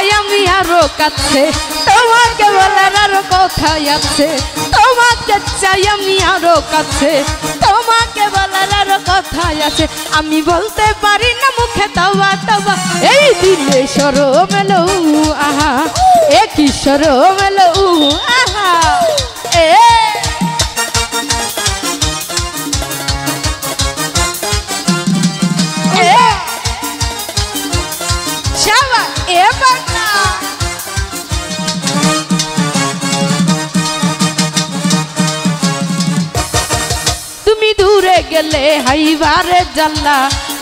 চাই আমি আরো কাছে তোমাকে বলার আরো কথাই আছে তোমাকে চাই আমি আরো কাছে তোমাকে বলার আরো কথাই আছে আমি বলতে পারি না মুখে তবা তবা এই দিলে শরম এলো আহা এ কি শরম এলো আহা এ তুমি দূরে গেলে হাইবারে জাল্লা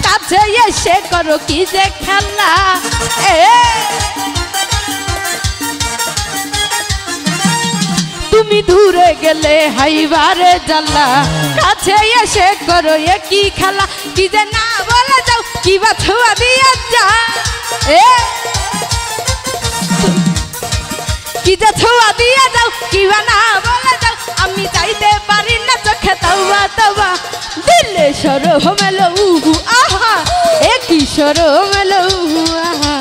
কাছে এসে করো কি যে খেলা তুমি দূরে গেলে হাইবারে জাল্লা কাছে এসে করো এ কি খেলা কি যে না বলে যাও কি বা ছুয়া দিয়ে যা কি যে ছুয়া দিয়ে যাও কি বা না বলে যাও আমি চাইতে পারি না চোখে তওবা তওবা দিলে শরম এলো আহা এ কি শরম এলো আহা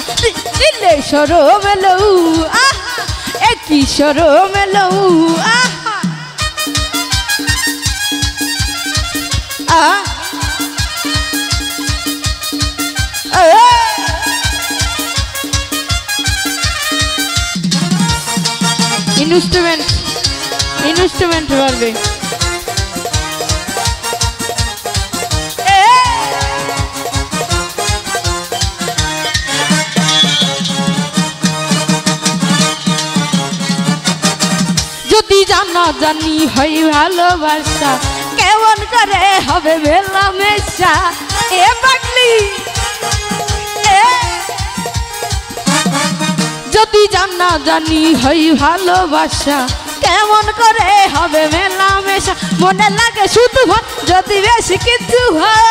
দিলে শরম এলো আহা এ কি শরম এলো আহা ইনস্ট্রুমেন্ট পারবে যদি জানা জানি হয় ভালোবাসা কেমন করে হবে মেলামেশা এ পাগলি যদি জানা জানি হয় ভালোবাসা কেমন করে হবে মেলামেশা মনে লাগে শুধু ভয় যদি বেশি কিছু হয়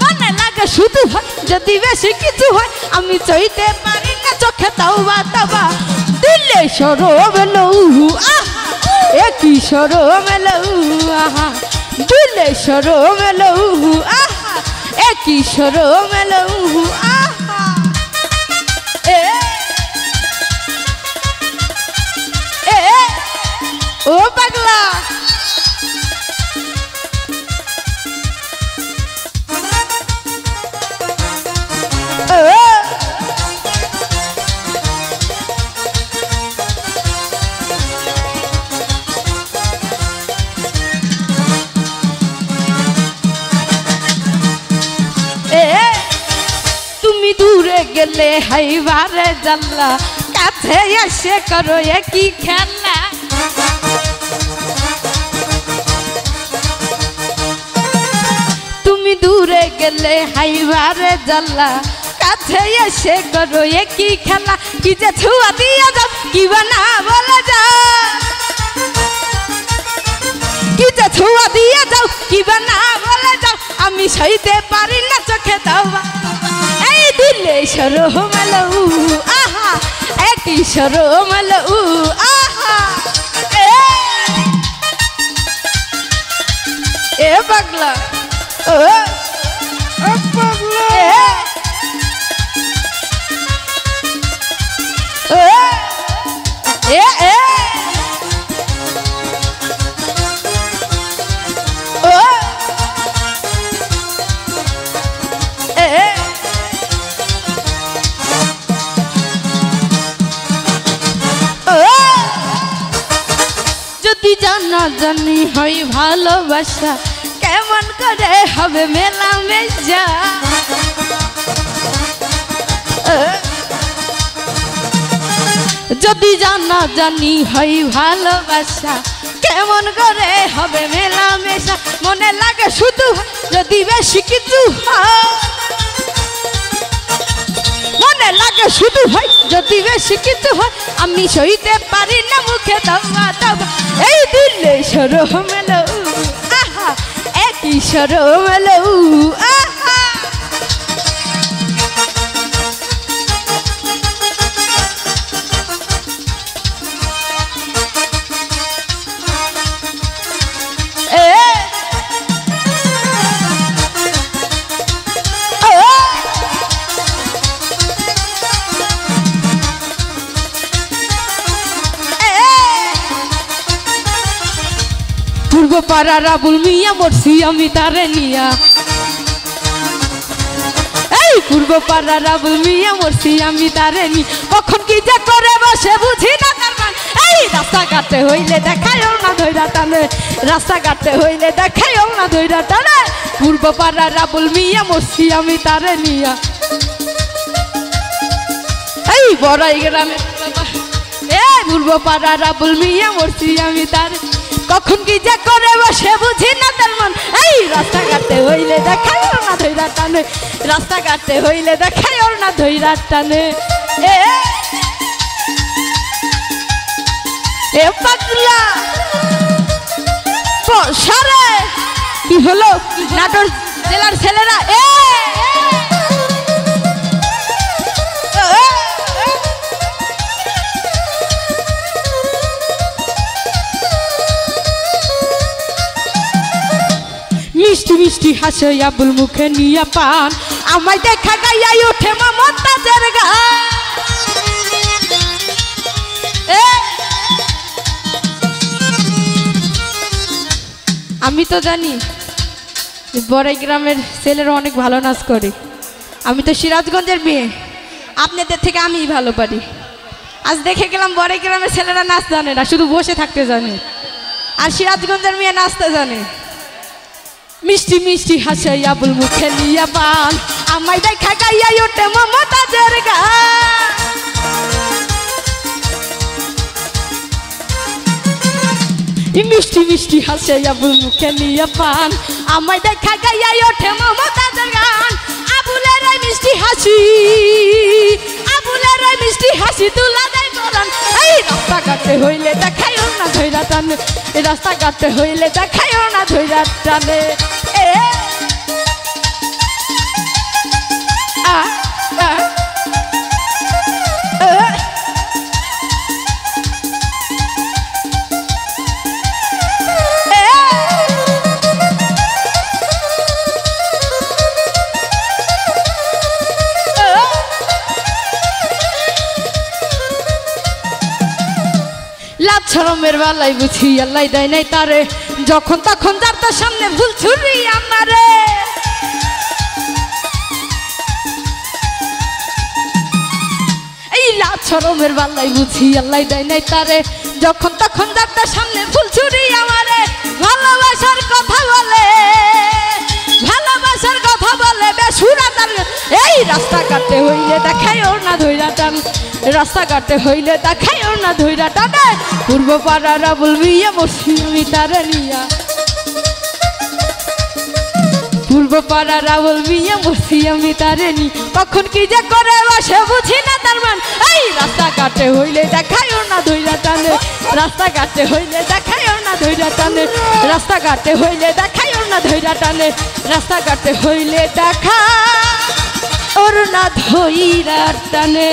মনে লাগে শুধু ভয় যদি বেশি কিছু হয় আমি চাইতে পারি না চোখে তওবা তওবা দিলে শরম এলো আহা এ কি শরম এলো আহা দিলে শরম এলো আহা এ কি শরম এলো আহা ও পাগলা তুমি দূরে গেলে হাইবারে জাল্লা কাছে এসে করো একই খেলা তুমি দূরে গেলে হাইবারে জাল্লা কাছে এসে করো একই খেলা কি যে ছুয়া দিয়ে যাও কি না বলে যাও কি যে ছুয়া দিয়ে যাও কি না বলে যাও আমি সইতে পারি না চোখে তওবা এই দিলে শরম এলো আহা একই শরম এলো আহা এ পাগলা ও পাগলা এ এ যদি জানা জানি হয় ভালোবাসা কেমন করে হবে মেলামেশা যদি জানা জানি হয় ভালোবাসা কেমন করে হবে মেলামেশা মনে লাগে শুধু যদি বেশি কিছু হয় মনে লাগে শুধু হয় যদি বেশি কিছু হয় আমি সইতে পারি না মুখে তওবা তওবা এই দিলে শরম এলো আহা একই শরম এলো আহা পাড়ার আবুল মিয়া মরছি আমি তারে নিয়া, এই পূর্ব পাড়ার আবুল মিয়া মরছি আমি তারে নি, কখন কি যে করে বসে বুঝি না তার মান। এই রাস্তাঘাটে হইলে দেখায় না ধইরা টানে, রাস্তাঘাটে হইলে দেখায় না ধইরা টানে, পূর্ব পাড়ার আবুল মিয়া মরছি আমি তারে নিয়া। এই বড়াই গ্রামে পূর্ব পাড়ার আবুল মিয়া মরছি আমি তার, কখন কি যে করে বসে বুঝি না তার মান। এই রাস্তাঘাটে হইলে দেখায় না ধইরা টানে, রাস্তাঘাটে হইলে দেখায় না ধইরা টানে। এ পাগলা সারে কি হলো নাটোর জেলার ছেলেরা মিষ্টি মিষ্টি হাসে আবুল মুখে নিয়া পান, আমায় দেখা গাইয়াই ওঠে মমতাজের গান। আমি তো জানি বড়াই গ্রামের ছেলেরা অনেক ভালো নাচ করে, আমি তো সিরাজগঞ্জের মেয়ে, আপনাদের থেকে আমি ভালো পারি। আজ দেখে গেলাম বড়াই গ্রামের ছেলেরা নাচ জানে না, শুধু বসে থাকতে জানে, আর সিরাজগঞ্জের মেয়ে নাচতে জানে। মিষ্টি মিষ্টি হাসে আবুল মুখে নিয়া পান, আমায় দেখা গাইয়াই ওঠে মমতাজের গান। মিষ্টি মিষ্টি হাসে আবুল মুখে নিয়া পান, আমায় দেখা গাইয়াই ওঠে মমতাজের গান। আবুলের মিষ্টি হাসি, আবুলের মিষ্টি হাসি তুলা দেয় পরাণ। এই রাস্তাঘাটে হইলে দেখায় না ধইরা টানে, রাস্তাঘাটে হইলে দেখায় না ধইরা টানে। লাছরমের বেলায় বুঝি আল্লাহ দেয় নাই তারে, যখন তখন যার তার সামনে ভুল ছুরি আমারে। এই লাছরমের বেলায় বুঝি আল্লাহ দেয় নাই তারে, যখন তখন যার তার সামনে ভুল ছুরি আমারে। ভালোবাসার কথা বলে, ভালোবাসার কথা বলে বেসুরা তার। এই রাস্তাঘাটে হইলে দেখায় না ধইরা টান, রাস্তাঘাটে হইলে দেখায় না ধইরা টানে, পূর্ব পাড়ার আবুল মিয়া মরছি আমি তারে নিয়া, পূর্ব পাড়ার আবুল মিয়া মরছি আমি তারে নি, কখন কি যে করে বসে বুঝি না তার মান। এই রাস্তাঘাটে হইলে দেখায় না ধইরা টানে, রাস্তাঘাটে হইলে দেখায় না ধইরা টানে, রাস্তাঘাটে হইলে দেখায় না ধইরা টানে, রাস্তাঘাটে হইলে দেখা ওর না ধইরা টানে।